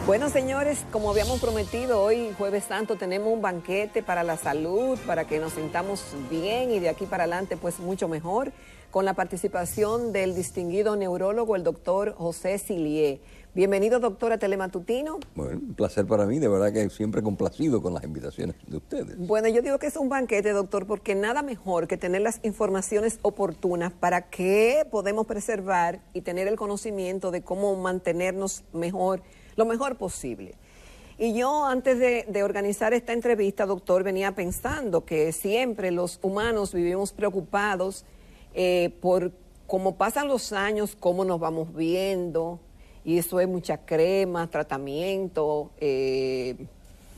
Bueno, señores, como habíamos prometido, hoy Jueves Santo tenemos un banquete para la salud, para que nos sintamos bien y de aquí para adelante pues mucho mejor, con la participación del distinguido neurólogo, el doctor José Sillier. Bienvenido, doctor, a Telematutino. Bueno, un placer para mí, de verdad que siempre complacido con las invitaciones de ustedes. Bueno, yo digo que es un banquete, doctor, porque nada mejor que tener las informaciones oportunas para que podemos preservar y tener el conocimiento de cómo mantenernos mejor, lo mejor posible. Y yo antes de organizar esta entrevista, doctor, venía pensando que siempre los humanos vivimos preocupados por cómo pasan los años, cómo nos vamos viendo, y eso es mucha crema, tratamiento,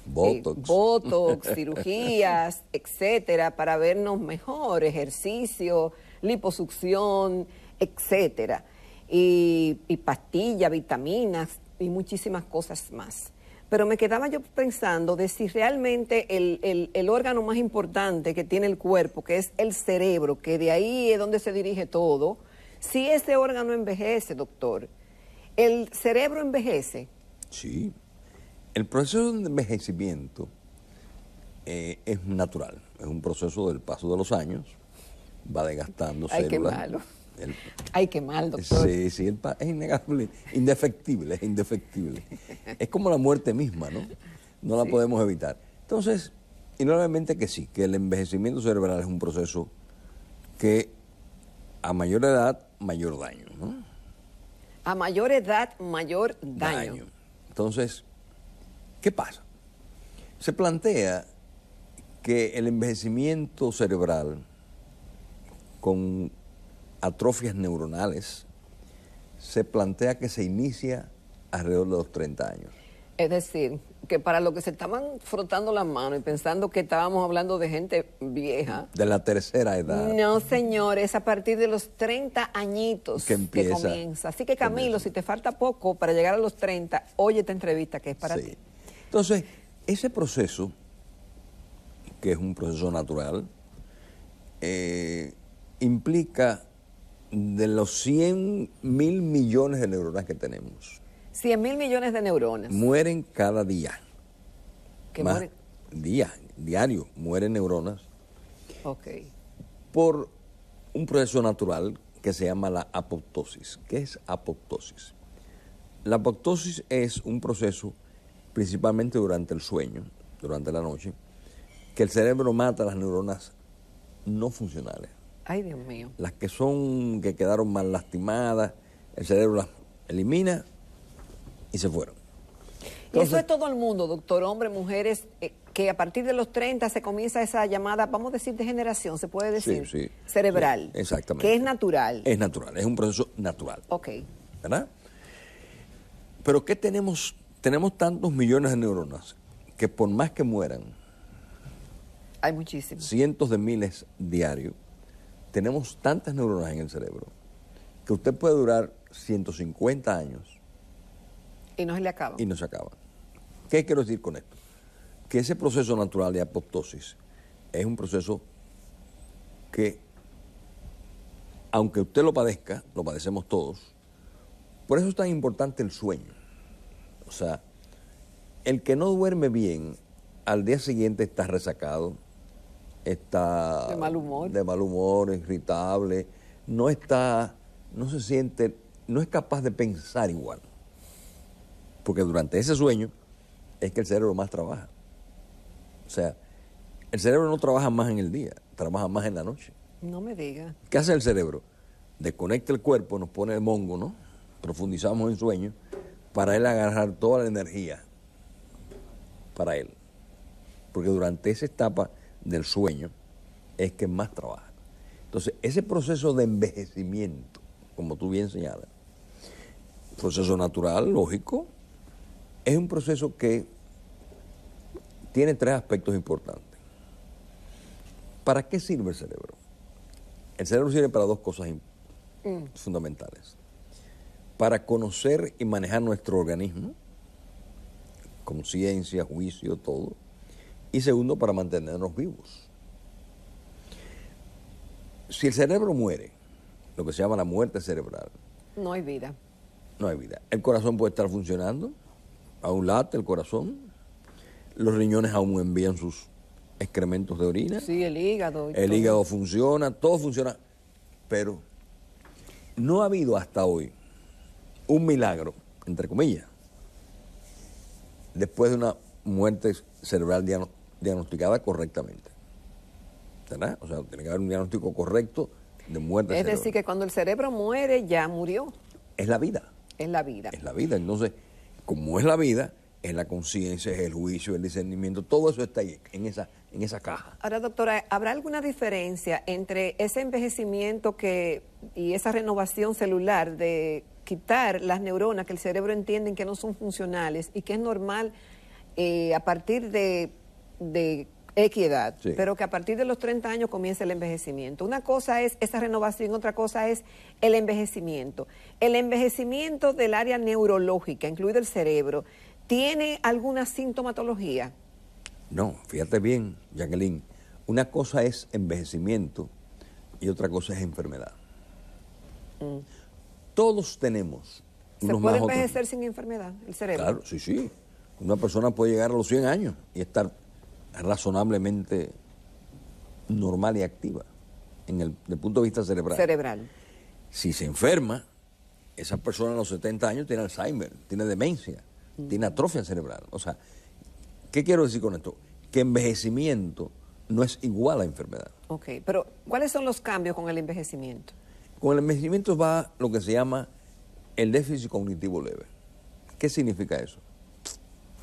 botox, cirugías, etcétera, para vernos mejor, ejercicio, liposucción, etcétera, y pastillas, vitaminas y muchísimas cosas más. Pero me quedaba yo pensando de si realmente el órgano más importante que tiene el cuerpo, que es el cerebro, que de ahí es donde se dirige todo, si ese órgano envejece, doctor. ¿El cerebro envejece? Sí. El proceso de envejecimiento es natural. Es un proceso del paso de los años. Va desgastando células. Ay, qué malo. Ay, qué mal, doctor. Sí, sí, es innegable, indefectible, es indefectible. Es como la muerte misma, ¿no? No la podemos evitar. Entonces, indudablemente que sí, que el envejecimiento cerebral es un proceso que a mayor edad, mayor daño, ¿no? A mayor edad, mayor daño. Entonces, ¿qué pasa? Se plantea que el envejecimiento cerebral con atrofias neuronales se plantea que se inicia alrededor de los 30 años. Es decir, que para los que se estaban frotando las manos y pensando que estábamos hablando de gente vieja. De la tercera edad. No, señor, es a partir de los 30 añitos que comienza. Así que, Camilo, si te falta poco para llegar a los 30, oye esta entrevista que es para ti. Entonces, ese proceso, que es un proceso natural, implica de los 100.000 millones de neuronas que tenemos. 100.000 millones de neuronas. Mueren cada día. ¿Que mueren? Diario mueren neuronas. Ok. Por un proceso natural que se llama la apoptosis. ¿Qué es apoptosis? La apoptosis es un proceso principalmente durante el sueño, durante la noche, que el cerebro mata las neuronas no funcionales. Ay, Dios mío. Las que quedaron mal lastimadas, el cerebro las elimina y se fueron. Entonces, y eso es todo el mundo, doctor, hombres, mujeres, que a partir de los 30 se comienza esa llamada, vamos a decir, degeneración, se puede decir, sí, cerebral. Sí, exactamente. Que es natural. Es natural, es un proceso natural. Ok. ¿Verdad? Pero ¿qué tenemos? Tenemos tantos millones de neuronas que por más que mueran, hay muchísimos. Cientos de miles diarios, tenemos tantas neuronas en el cerebro que usted puede durar 150 años. Y no se le acaba. Y no se acaba. ¿Qué quiero decir con esto? Que ese proceso natural de apoptosis es un proceso que, aunque usted lo padezca, lo padecemos todos, por eso es tan importante el sueño. O sea, el que no duerme bien, al día siguiente está resacado, está de mal humor, irritable, no se siente, no es capaz de pensar igual. Porque durante ese sueño es que el cerebro más trabaja. O sea, el cerebro no trabaja más en el día, trabaja más en la noche. No me diga. ¿Qué hace el cerebro? Desconecta el cuerpo, nos pone el mongo, ¿no? Profundizamos en sueño para él agarrar toda la energía para él. Porque durante esa etapa del sueño es que más trabaja. Entonces, ese proceso de envejecimiento, como tú bien señalas, proceso natural, lógico, es un proceso que tiene tres aspectos importantes. ¿Para qué sirve el cerebro? El cerebro sirve para dos cosas fundamentales. Para conocer y manejar nuestro organismo, conciencia, juicio, todo. Y segundo, para mantenernos vivos. Si el cerebro muere, lo que se llama la muerte cerebral, no hay vida. No hay vida. El corazón puede estar funcionando, aún late el corazón, los riñones aún envían sus excrementos de orina. Sí, el hígado. El hígado funciona, todo funciona, pero no ha habido hasta hoy un milagro, entre comillas, después de una muerte cerebral diagnosticada correctamente. ¿Verdad? O sea, tiene que haber un diagnóstico correcto de muerte cerebral. Es decir, que cuando el cerebro muere, ya murió. Es la vida. Es la vida. Es la vida. Entonces, como es la vida, es la conciencia, es el juicio, el discernimiento, todo eso está ahí, en esa caja. Ahora, doctora, ¿habrá alguna diferencia entre ese envejecimiento y esa renovación celular de quitar las neuronas que el cerebro entiende que no son funcionales y que es normal a partir de X edad, sí, pero que a partir de los 30 años comienza el envejecimiento? Una cosa es esa renovación, otra cosa es el envejecimiento. El envejecimiento del área neurológica, incluido el cerebro, ¿tiene alguna sintomatología? No, fíjate bien, Jacqueline, una cosa es envejecimiento y otra cosa es enfermedad. Todos tenemos ¿Se puede envejecer sin enfermedad, el cerebro? Claro, sí, sí. Una persona puede llegar a los 100 años y estar razonablemente normal y activa desde el punto de vista cerebral. Si se enferma, esa persona a los 70 años tiene Alzheimer, tiene demencia, tiene atrofia cerebral. O sea, ¿qué quiero decir con esto? Que envejecimiento no es igual a enfermedad. Ok, pero ¿cuáles son los cambios con el envejecimiento? Con el envejecimiento va lo que se llama el déficit cognitivo leve. ¿Qué significa eso?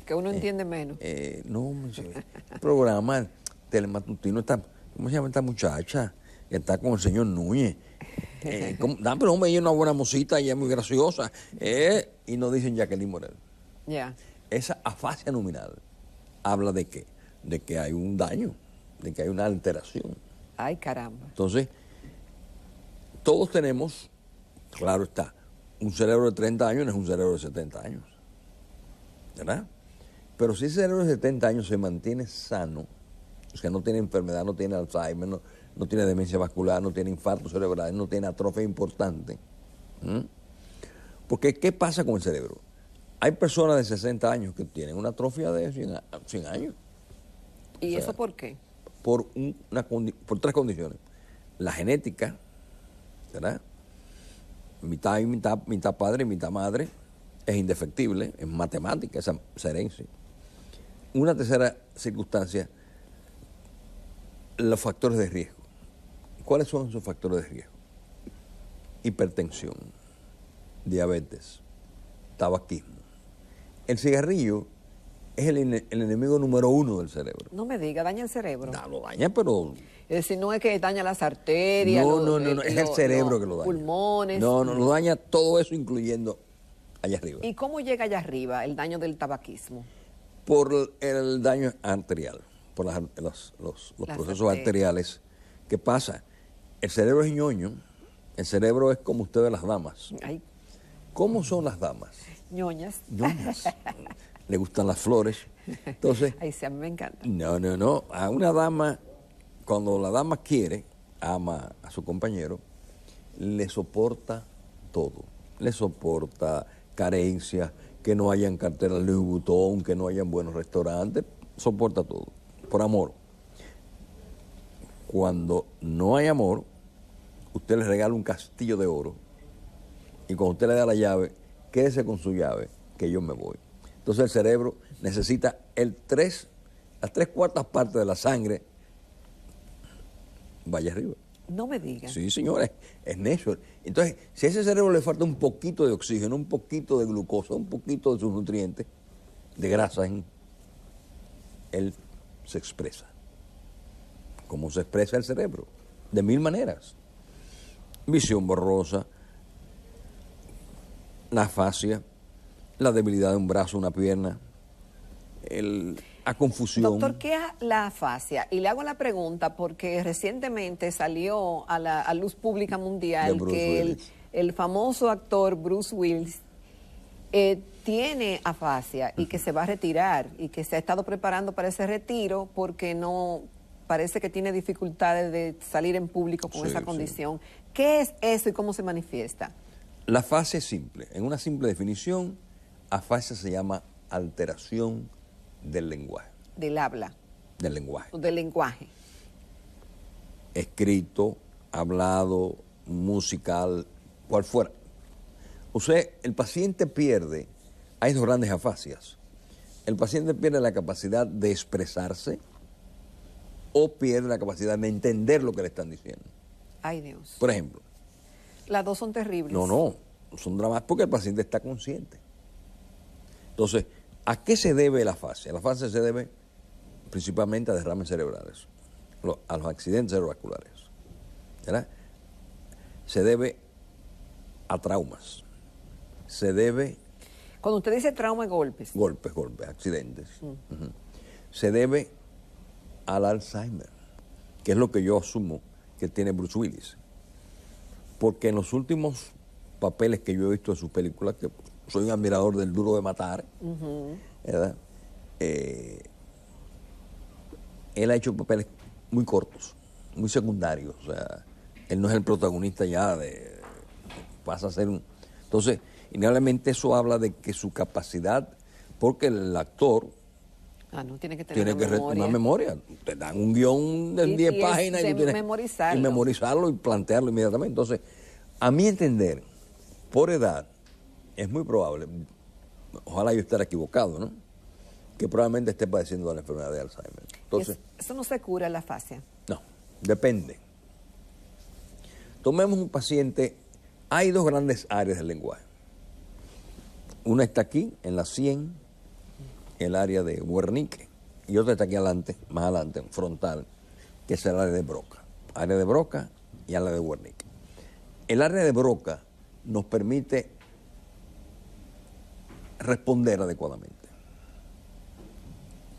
Que uno entiende menos. No, el programa telematutino está, ¿cómo se llama esta muchacha? Que está con el señor Núñez. Pero hombre, ella es una buena mosita, ella es muy graciosa. Y nos dicen Jacqueline Morel. Ya. Esa afasia nominal habla de qué? De que hay un daño, de que hay una alteración. Ay, caramba. Entonces, todos tenemos, claro está, un cerebro de 30 años no es un cerebro de 70 años. ¿Verdad? Pero si ese cerebro de 70 años se mantiene sano, o sea, no tiene enfermedad, no tiene Alzheimer, no tiene demencia vascular, no tiene infarto cerebral, no tiene atrofia importante. Porque, ¿qué pasa con el cerebro? Hay personas de 60 años que tienen una atrofia de 100 años. ¿Y eso por qué? Por 3 condiciones. La genética, ¿verdad? Mitad y mitad padre y mitad madre, es indefectible, es matemática esa herencia. Una tercera circunstancia, los factores de riesgo. ¿Cuáles son esos factores de riesgo? Hipertensión, diabetes, tabaquismo. El cigarrillo es el enemigo número 1 del cerebro. No me diga, daña el cerebro. No, lo daña, pero... Es decir, no es que daña las arterias, no, es el cerebro que lo daña. Pulmones. No, lo daña todo eso, incluyendo allá arriba. ¿Y cómo llega allá arriba el daño del tabaquismo? Por el daño arterial, por los procesos arteriales. ¿Qué pasa? El cerebro es ñoño, el cerebro es como ustedes las damas. Ay. ¿Cómo son las damas? Ñoñas. Ñoñas. Le gustan las flores. Entonces, ay, sí, a mí me encanta. No. A una dama, cuando la dama quiere, ama a su compañero, le soporta todo. Le soporta carencias, que no hayan carteras Louis Vuitton, que no hayan buenos restaurantes, soporta todo, por amor. Cuando no hay amor, usted le regala un castillo de oro y cuando usted le da la llave, quédese con su llave, que yo me voy. Entonces el cerebro necesita las 3/4 partes de la sangre vaya arriba. No me diga. Sí, señores, es necio. Entonces, si a ese cerebro le falta un poquito de oxígeno, un poquito de glucosa, un poquito de sus nutrientes, de grasa, él se expresa. ¿Cómo se expresa el cerebro? De 1000 maneras. Visión borrosa, la afasia, la debilidad de un brazo, una pierna, la confusión. Doctor, ¿qué es la afasia? Y le hago la pregunta porque recientemente salió a la luz pública mundial que el famoso actor Bruce Willis tiene afasia y que se va a retirar y que se ha estado preparando para ese retiro porque no parece que tiene dificultades de salir en público con esa condición. Sí. ¿Qué es eso y cómo se manifiesta? La afasia es simple. En una simple definición, afasia se llama alteración del lenguaje. Del habla. Del lenguaje. O del lenguaje. Escrito, hablado, musical, cual fuera. O sea, el paciente pierde, hay dos grandes afasias. El paciente pierde la capacidad de expresarse o pierde la capacidad de entender lo que le están diciendo. Ay, Dios. Por ejemplo. Las dos son terribles. No, son dramáticos porque el paciente está consciente. Entonces, ¿a qué se debe la afasia? La afasia se debe principalmente a derrames cerebrales, a los accidentes cerebrovasculares, ¿verdad? Se debe a traumas, se debe... Cuando usted dice trauma, golpes. Golpes, accidentes. Se debe al Alzheimer, que es lo que yo asumo que tiene Bruce Willis. Porque en los últimos papeles que yo he visto de sus películas, que soy un admirador del Duro de Matar, ¿verdad? Él ha hecho papeles muy cortos, muy secundarios. O sea, él no es el protagonista ya pasa a ser un... Entonces, innegablemente eso habla de que su capacidad, porque el actor no, tiene que tener una memoria. Te dan un guión de 10 páginas y tú tienes memorizarlo. Y memorizarlo y plantearlo inmediatamente. Entonces, a mi entender, por edad, es muy probable, ojalá yo esté equivocado, ¿no?, que probablemente esté padeciendo de la enfermedad de Alzheimer. Entonces, eso no se cura la afasia. No, depende. Tomemos un paciente, hay dos grandes áreas del lenguaje. Una está aquí, en la sien, el área de Wernicke, y otra está aquí adelante, más adelante, frontal, que es el área de Broca. Área de Broca y área de Wernicke. El área de Broca nos permite responder adecuadamente.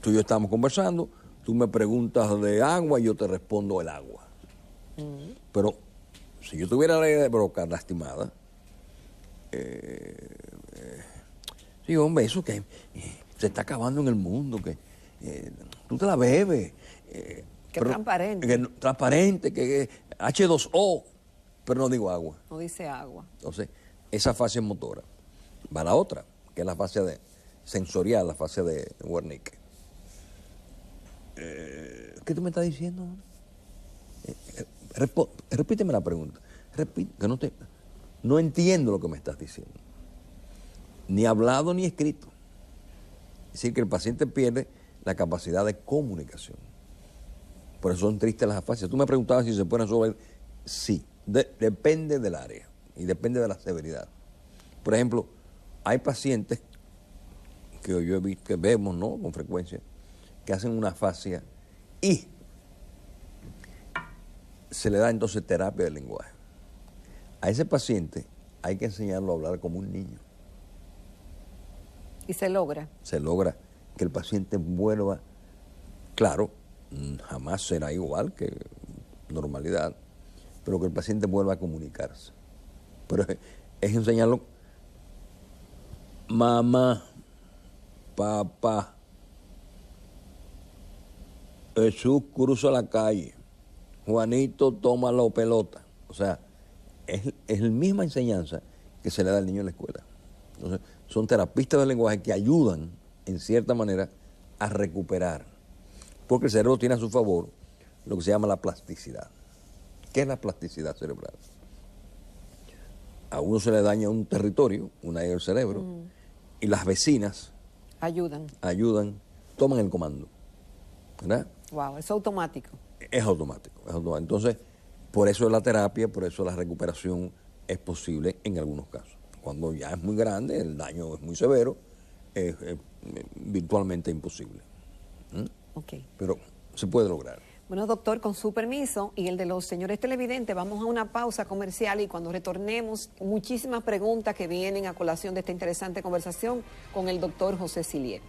Tú y yo estamos conversando, tú me preguntas de agua y yo te respondo el agua. Pero si yo tuviera la área de Broca lastimada, sí, hombre, eso que se está acabando en el mundo, que tú te la bebes. Que transparente. Transparente, que H2O, pero no digo agua. No dice agua. Entonces, esa fase motora. Va la otra, que es la fase sensorial, la fase de Wernicke. ¿Qué tú me estás diciendo? Repíteme la pregunta. Que no entiendo lo que me estás diciendo. Ni hablado ni escrito. Es decir, que el paciente pierde la capacidad de comunicación. Por eso son tristes las afasias. Tú me preguntabas si se pueden resolver. Sí, depende del área y depende de la severidad. Por ejemplo, hay pacientes que yo he visto, que vemos, ¿no?, con frecuencia, que hacen una afasia y se le da entonces terapia del lenguaje. A ese paciente hay que enseñarlo a hablar como un niño. ¿Y se logra? Se logra que el paciente vuelva, claro, jamás será igual que normalidad, pero que el paciente vuelva a comunicarse. Pero es enseñarlo, mamá, papá, Jesús cruza la calle, Juanito toma la pelota. O sea, es la misma enseñanza que se le da al niño en la escuela. Entonces, son terapistas del lenguaje que ayudan, en cierta manera, a recuperar. Porque el cerebro tiene a su favor lo que se llama la plasticidad. ¿Qué es la plasticidad cerebral? A uno se le daña un territorio, un área del cerebro, y las vecinas ayudan, toman el comando. ¿Verdad? Wow, es automático. Es automático. Entonces, por eso la terapia, por eso la recuperación es posible en algunos casos. Cuando ya es muy grande, el daño es muy severo, es virtualmente imposible. Okay. Pero se puede lograr. Bueno, doctor, con su permiso y el de los señores televidentes, vamos a una pausa comercial y cuando retornemos, muchísimas preguntas que vienen a colación de esta interesante conversación con el doctor José Sillier.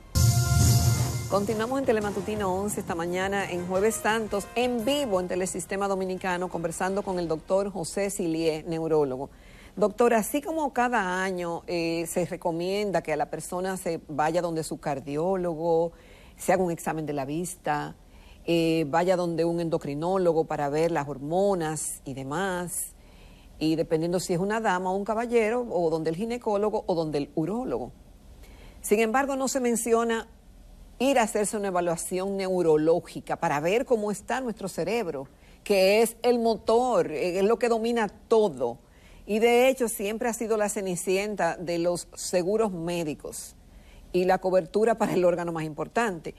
Continuamos en Telematutino 11 esta mañana en Jueves Santos, en vivo en Telesistema Dominicano, conversando con el doctor José Sillier, neurólogo. Doctor, así como cada año se recomienda que a la persona se vaya donde su cardiólogo, se haga un examen de la vista, vaya donde un endocrinólogo para ver las hormonas y demás, y dependiendo si es una dama o un caballero, o donde el ginecólogo o donde el urólogo. Sin embargo, no se menciona ir a hacerse una evaluación neurológica para ver cómo está nuestro cerebro, que es el motor, es lo que domina todo. Y de hecho siempre ha sido la cenicienta de los seguros médicos y la cobertura para el órgano más importante.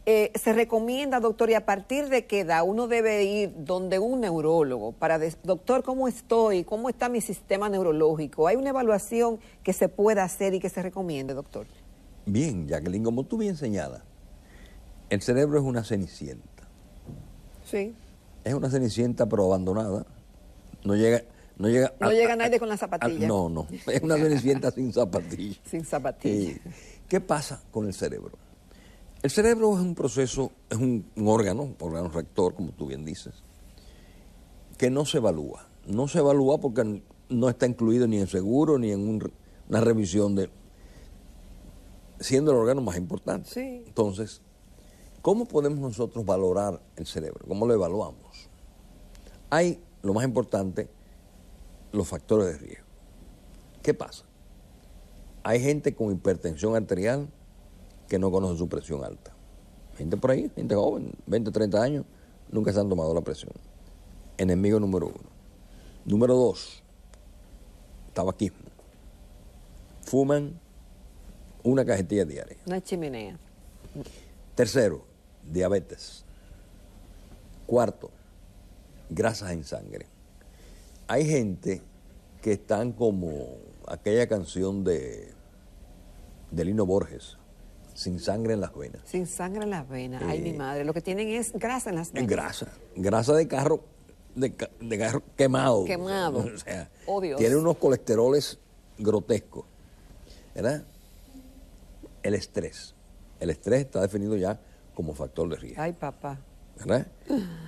Se recomienda, doctor, y a partir de qué edad uno debe ir donde un neurólogo para decir, doctor, ¿cómo estoy? ¿Cómo está mi sistema neurológico? ¿Hay una evaluación que se pueda hacer y que se recomiende, doctor? Bien, Jacqueline, como tú bien señalas, el cerebro es una cenicienta. Sí. Es una cenicienta pero abandonada. No llega nadie con la zapatilla. No. Es una cenicienta sin zapatilla. Sin zapatilla. ¿Qué pasa con el cerebro? El cerebro es un proceso, es un órgano rector, como tú bien dices, que no se evalúa. No se evalúa porque no está incluido ni en seguro ni en una revisión siendo el órgano más importante. Sí. Entonces, ¿cómo podemos nosotros valorar el cerebro? ¿Cómo lo evaluamos? Hay, lo más importante, los factores de riesgo. ¿Qué pasa? Hay gente con hipertensión arterial que no conoce su presión alta. Gente por ahí, gente joven, 20, 30 años, nunca se han tomado la presión. Enemigo número 1. Número 2, tabaquismo. Fuman una cajetilla diaria. Una chimenea. Tercero, diabetes. Cuarto, grasas en sangre. Hay gente que están como aquella canción de Lino Borges, sin sangre en las venas. Sin sangre en las venas. Ay, mi madre. Lo que tienen es grasa en las venas. Grasa de carro, de carro quemado. Quemado. O sea, oh, Dios. Tiene unos colesteroles grotescos. ¿Verdad? El estrés. El estrés está definido ya como factor de riesgo. Ay, papá. ¿Verdad?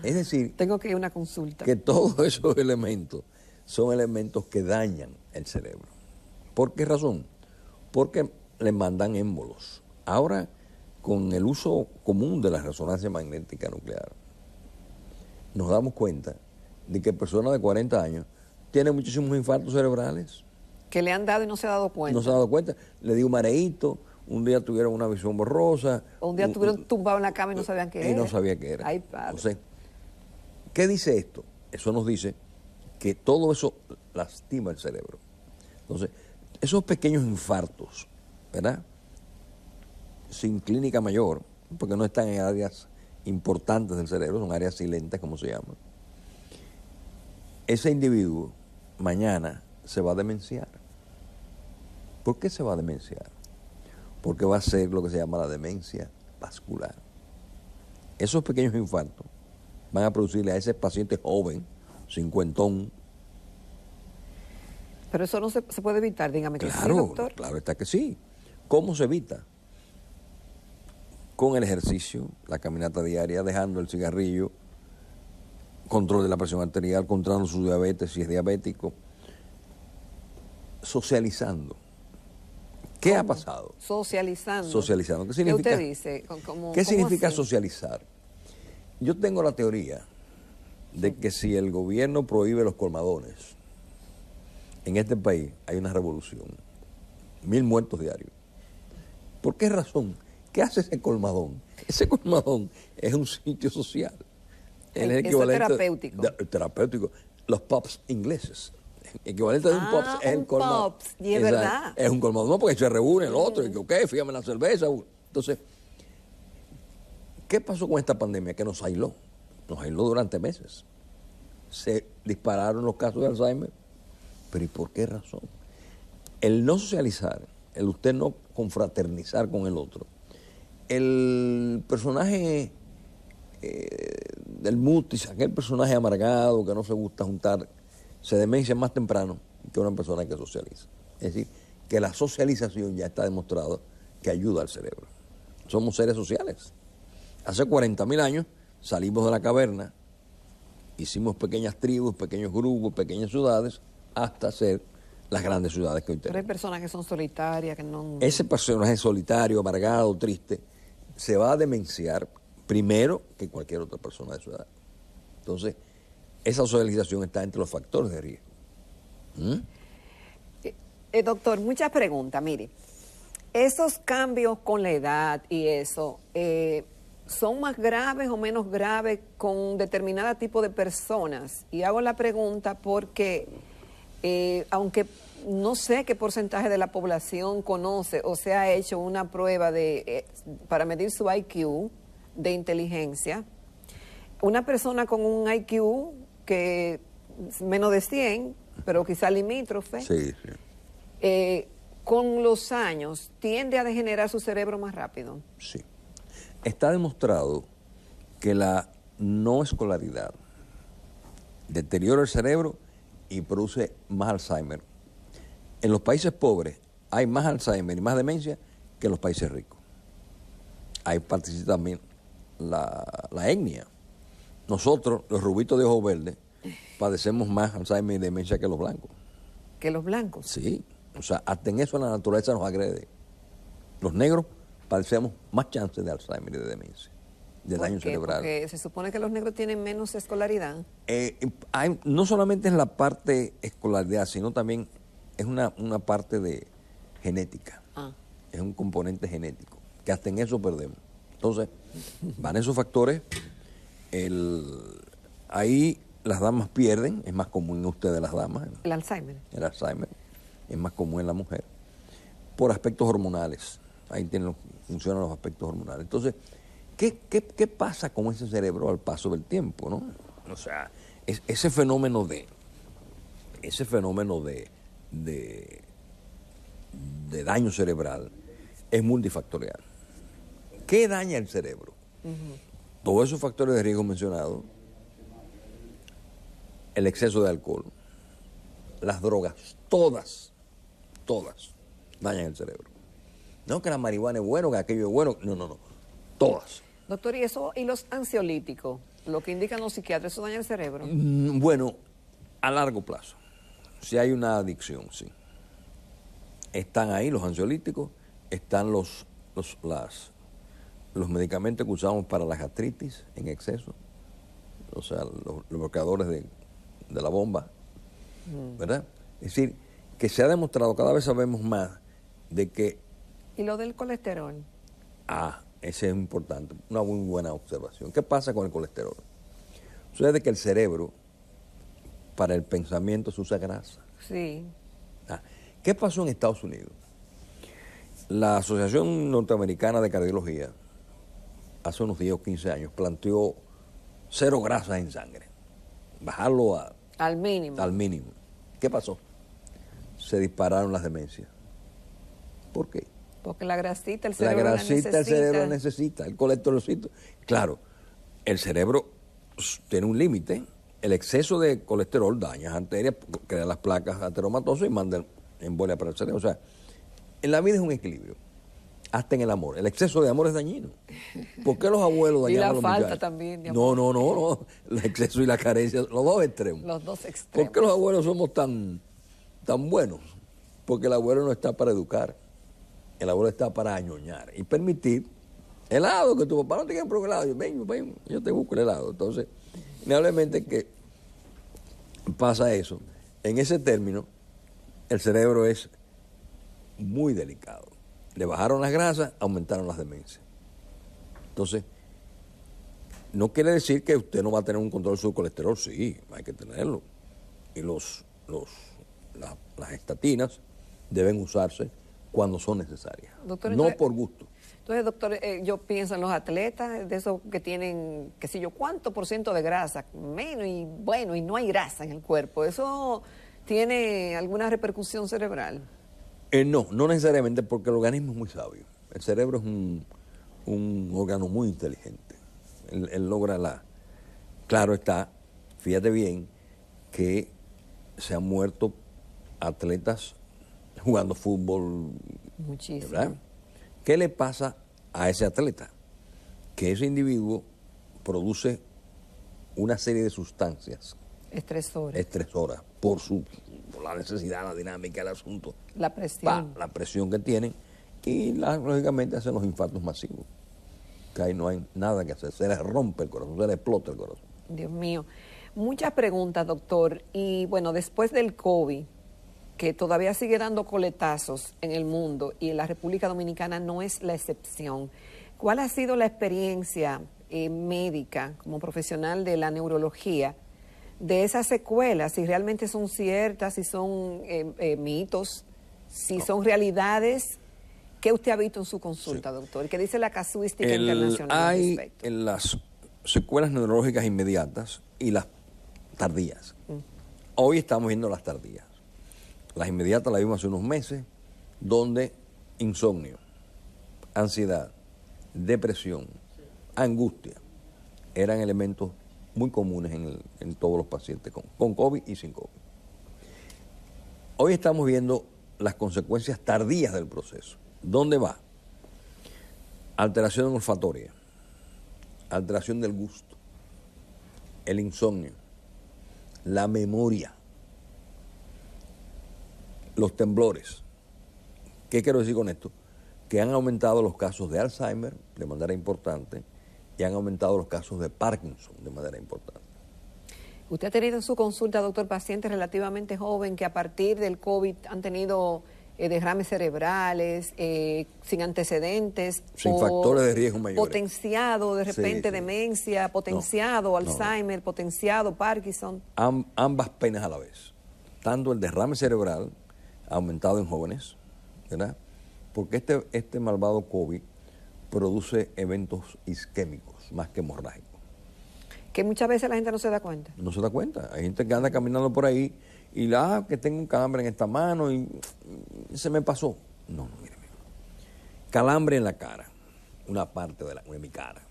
Es decir, tengo que ir a una consulta. Que todos esos elementos son elementos que dañan el cerebro. ¿Por qué razón? Porque le mandan émbolos. Ahora, con el uso común de la resonancia magnética nuclear, nos damos cuenta de que personas de 40 años tienen muchísimos infartos cerebrales. Que le han dado y no se ha dado cuenta. No se ha dado cuenta. Le dio un mareíto, un día tuvieron una visión borrosa. O un día estuvieron tumbados en la cama y no sabían qué era. Y no sabía qué era. Ay, padre. Entonces, ¿qué dice esto? Eso nos dice que todo eso lastima el cerebro. Entonces, esos pequeños infartos, ¿verdad? Sin clínica mayor, porque no están en áreas importantes del cerebro, son áreas silentes, como se llaman. Ese individuo mañana se va a demenciar. ¿Por qué se va a demenciar? Porque va a ser lo que se llama la demencia vascular. Esos pequeños infartos van a producirle a ese paciente joven, cincuentón. Pero eso no se puede evitar, dígame que sí, Claro, doctor. claro está que sí. ¿Cómo se evita? Con el ejercicio, la caminata diaria, dejando el cigarrillo, control de la presión arterial, controlando su diabetes si es diabético, socializando. ¿Qué ha pasado? Socializando. Socializando. ¿Qué significa? ¿Qué usted dice? ¿Qué significa así? socializar? Yo tengo la teoría de que si el gobierno prohíbe los colmadones, en este país hay una revolución. 1000 muertos diarios. ¿Por qué razón? ¿Qué hace ese colmadón? Ese colmadón es un sitio social. Eso es terapéutico. Terapéutico. Los pubs ingleses. El equivalente de un pubs es el colmadón. Pubs, y es verdad. Es un colmadón, no, porque se reúne el otro, y que, ok, fíjame la cerveza. Entonces, ¿qué pasó con esta pandemia? Que nos aisló. Nos aisló durante meses. Se dispararon los casos de Alzheimer. ¿Pero y por qué razón? El no socializar, el usted no confraternizar con el otro. El personaje del mutis, aquel personaje amargado que no se gusta juntar, se demencia más temprano que una persona que socializa. Es decir, que la socialización ya está demostrado que ayuda al cerebro. Somos seres sociales. Hace 40.000 años salimos de la caverna, hicimos pequeñas tribus, pequeños grupos, pequeñas ciudades, hasta ser las grandes ciudades que hoy Pero tenemos. hay personas que son solitarias, que no... Ese personaje solitario, amargado, triste, se va a demenciar primero que cualquier otra persona de su edad. Entonces, esa socialización está entre los factores de riesgo. Doctor, muchas preguntas. Mire, Esos cambios con la edad y eso, ¿son más graves o menos graves con determinado tipo de personas? Y hago la pregunta porque, aunque no sé qué porcentaje de la población conoce o se ha hecho una prueba para medir su IQ de inteligencia, una persona con un IQ que es menos de 100, pero quizá limítrofe, Sí, sí. Con los años tiende a degenerar su cerebro más rápido. Sí. Está demostrado que la no escolaridad deteriora el cerebro y produce más Alzheimer. En los países pobres hay más Alzheimer y más demencia que en los países ricos. Ahí participa también la etnia. Nosotros, los rubitos de ojos verdes, padecemos más Alzheimer y demencia que los blancos. ¿Que los blancos? Sí. O sea, hasta en eso la naturaleza nos agrede. Los negros padecemos más chances de Alzheimer y de demencia, de daño cerebral. Porque se supone que los negros tienen menos escolaridad. No solamente es la parte escolaridad, sino también es una parte de genética. Es un componente genético, que hasta en eso perdemos. Entonces, van esos factores. Ahí las damas pierden, es más común en ustedes las damas. El Alzheimer. El Alzheimer es más común en la mujer, por aspectos hormonales. Ahí funcionan los aspectos hormonales. Entonces, ¿qué pasa con ese cerebro al paso del tiempo, no? O sea, ese fenómeno de daño cerebral es multifactorial. ¿Qué daña el cerebro? Todos esos factores de riesgo mencionados, el exceso de alcohol, las drogas, todas dañan el cerebro. No que la marihuana es bueno, que aquello es bueno, no, todas. Doctor, ¿y los ansiolíticos, lo que indican los psiquiatras, eso daña el cerebro? Bueno, a largo plazo, si hay una adicción, sí. Están ahí los ansiolíticos, están los medicamentos que usamos para la gastritis en exceso, o sea, los bloqueadores de la bomba, ¿verdad? Es decir, que se ha demostrado, cada vez sabemos más, de que... ¿Y lo del colesterol? Ese es importante, una muy buena observación. ¿Qué pasa con el colesterol? Sucede que el cerebro, para el pensamiento, se usa grasa. Sí. ¿Qué pasó en Estados Unidos? La Asociación Norteamericana de Cardiología, hace unos 10 o 15 años, planteó 0 grasas en sangre. Bajarlo al mínimo. Al mínimo. ¿Qué pasó? Se dispararon las demencias. ¿Por qué? Porque la grasita el cerebro el cerebro necesita, el colesterolcito. Claro, el cerebro tiene un límite. El exceso de colesterol daña las arterias, crea las placas ateromatosas y manda embolia para el cerebro. O sea, en la vida es un equilibrio. Hasta en el amor. El exceso de amor es dañino. ¿Por qué los abuelos dañaban a los muchachos? Y la falta también de amor. No. El exceso y la carencia, los dos extremos. Los dos extremos. ¿Por qué los abuelos somos tan buenos? Porque el abuelo no está para educar. El abuelo está para añoñar y permitir helado, que tu papá no te quiere probar helado. Ven, yo te busco el helado. Entonces, innegablemente que pasa eso. En ese término, el cerebro es muy delicado. Le bajaron las grasas, aumentaron las demencias. Entonces, no quiere decir que usted no va a tener un control de su colesterol. Sí, hay que tenerlo. Y las estatinas deben usarse cuando son necesarias, doctor, no entonces, por gusto. Entonces, doctor, yo pienso en los atletas, de esos que tienen, qué sé yo, ¿cuánto por ciento de grasa? Menos, y bueno, y no hay grasa en el cuerpo. ¿Eso tiene alguna repercusión cerebral? No necesariamente, porque el organismo es muy sabio. El cerebro es un órgano muy inteligente. Él logra Claro está, fíjate bien, que se han muerto atletas jugando fútbol. Muchísimo. ¿Verdad? ¿Qué le pasa a ese atleta? Que ese individuo produce una serie de sustancias estresoras por la necesidad, la dinámica del asunto. La presión. La presión que tienen y lógicamente hacen los infartos masivos. Que ahí no hay nada que hacer. Se les rompe el corazón, se les explota el corazón. Dios mío. Muchas preguntas, doctor. Y bueno, después del COVID, que todavía sigue dando coletazos en el mundo y en la República Dominicana no es la excepción. ¿Cuál ha sido la experiencia médica como profesional de la neurología de esas secuelas, si realmente son ciertas, si son mitos, si son realidades? ¿Qué usted ha visto en su consulta, doctor? ¿Qué dice la casuística internacional al respecto? Hay las secuelas neurológicas inmediatas y las tardías. Hoy estamos viendo las tardías. Las inmediatas las vimos hace unos meses, donde insomnio, ansiedad, depresión, angustia, eran elementos muy comunes en todos los pacientes con COVID y sin COVID. Hoy estamos viendo las consecuencias tardías del proceso. ¿Dónde va? Alteración olfatoria, alteración del gusto, el insomnio, la memoria, los temblores. ¿Qué quiero decir con esto? Que han aumentado los casos de Alzheimer de manera importante y han aumentado los casos de Parkinson de manera importante. ¿Usted ha tenido en su consulta, doctor, pacientes relativamente jóvenes que a partir del COVID han tenido derrames cerebrales, sin antecedentes? Sin factores de riesgo mayores. Potenciado de repente demencia, potenciado Alzheimer, potenciado Parkinson. Ambas penas a la vez. Tanto el derrame cerebral ha aumentado en jóvenes, ¿verdad? Porque este malvado COVID produce eventos isquémicos más que hemorrágicos. Que muchas veces la gente no se da cuenta. No se da cuenta. Hay gente que anda caminando por ahí y que tengo un calambre en esta mano y se me pasó. No, mire. Calambre en la cara, una parte de mi cara.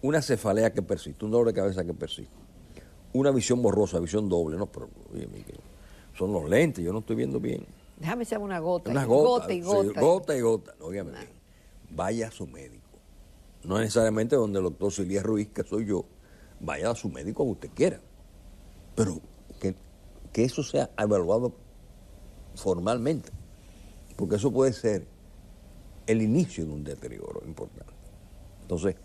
Una cefalea que persiste, un dolor de cabeza que persiste. Una visión borrosa, visión doble. No, pero oye, son los lentes, yo no estoy viendo bien. Déjame echar una gota. Una gota y gota. Gota y gota. Óigame bien. Vaya a su médico. No necesariamente donde el doctor Silvia Ruiz, que soy yo, vaya a su médico como usted quiera. Pero que eso sea evaluado formalmente. Porque eso puede ser el inicio de un deterioro importante. Entonces,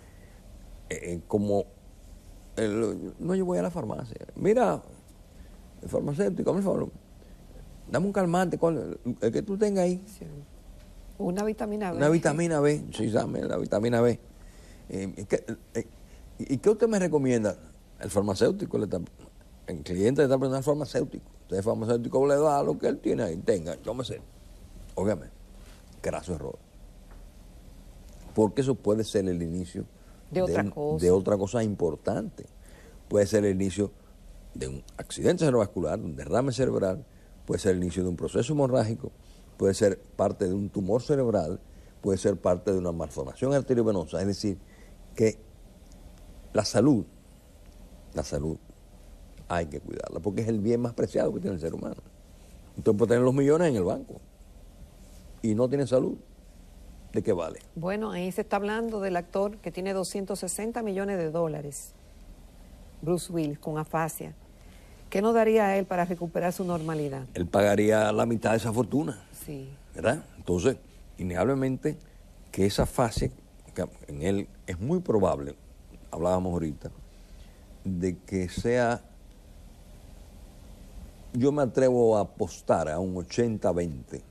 no, yo voy a la farmacia. Mira, el farmacéutico, por favor, dame un calmante, el que tú tengas ahí. Sí. Una vitamina B. Una vitamina B, sí, dame la vitamina B. ¿Y qué usted me recomienda? El farmacéutico, el cliente le está preguntando al farmacéutico. Entonces el farmacéutico le da lo que él tiene ahí. Tenga, tómese. Obviamente, graso error. Porque eso puede ser el inicio de otra cosa importante. Puede ser el inicio de un accidente cerebrovascular, un derrame cerebral, puede ser el inicio de un proceso hemorrágico, puede ser parte de un tumor cerebral, puede ser parte de una malformación arteriovenosa. Es decir, que la salud hay que cuidarla, porque es el bien más preciado que tiene el ser humano. Entonces puede tener los millones en el banco y no tiene salud. ¿De qué vale? Bueno, ahí se está hablando del actor que tiene $260 millones, Bruce Willis, con afasia. ¿Qué nos daría a él para recuperar su normalidad? Él pagaría la mitad de esa fortuna. Sí. ¿Verdad? Entonces, innegablemente que esa afasia que en él es muy probable, hablábamos ahorita, de que sea, yo me atrevo a apostar a un 80-20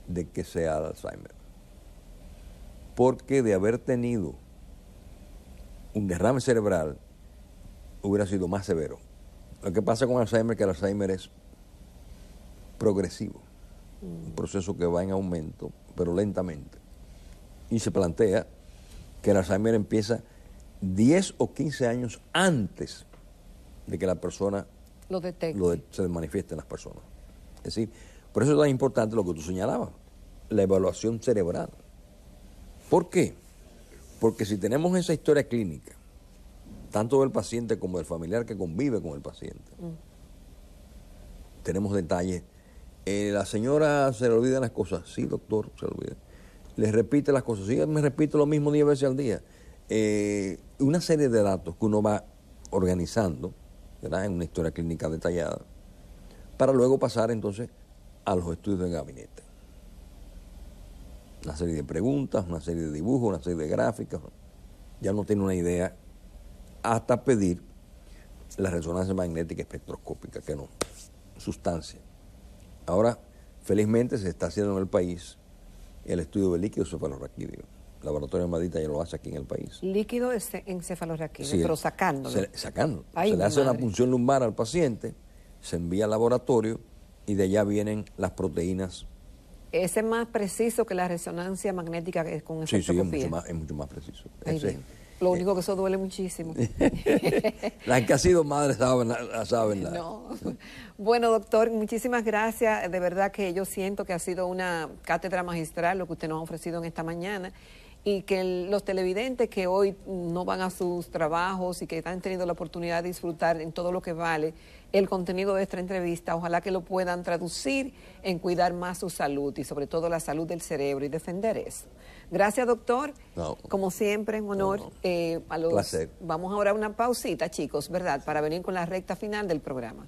de que sea Alzheimer. Porque de haber tenido un derrame cerebral hubiera sido más severo. Lo que pasa con Alzheimer es que el Alzheimer es progresivo, un proceso que va en aumento, pero lentamente. Y se plantea que el Alzheimer empieza 10 o 15 años antes de que la persona lo detecte. Se manifieste en las personas. Es decir, por eso es tan importante lo que tú señalabas, la evaluación cerebral. ¿Por qué? Porque si tenemos esa historia clínica, tanto del paciente como del familiar que convive con el paciente, tenemos detalles. La señora se le olvidan las cosas. Sí, doctor, se le olvida. Le repite las cosas. Sí, me repito lo mismo 10 veces al día. Una serie de datos que uno va organizando, ¿verdad?, en una historia clínica detallada, para luego pasar entonces a los estudios de gabinete. Una serie de preguntas, una serie de dibujos, una serie de gráficas. Ya no tiene una idea hasta pedir la resonancia magnética espectroscópica, que no, sustancia. Ahora, felizmente se está haciendo en el país el estudio de líquido cefalorraquídeo. El laboratorio de Madita ya lo hace aquí en el país. Líquido encefalorraquídeo, Sí, pero sacándolo. Sacando. Ay, Se le mi hace una madre. punción lumbar al paciente, se envía al laboratorio y de allá vienen las proteínas. Ese es más preciso que la resonancia magnética que con Sí, sí, espectroscopía. es mucho más preciso. Ay, Ese- bien. Lo único que eso duele muchísimo. Las que ha sido madre saben la. No. Bueno, doctor, muchísimas gracias. De verdad que yo siento que ha sido una cátedra magistral lo que usted nos ha ofrecido en esta mañana y que los televidentes que hoy no van a sus trabajos y que han tenido la oportunidad de disfrutar en todo lo que vale el contenido de esta entrevista, ojalá que lo puedan traducir en cuidar más su salud y sobre todo la salud del cerebro y defender eso. Gracias, doctor. No. Como siempre, un honor. Placer. Vamos ahora a una pausita, chicos, ¿verdad? Para venir con la recta final del programa.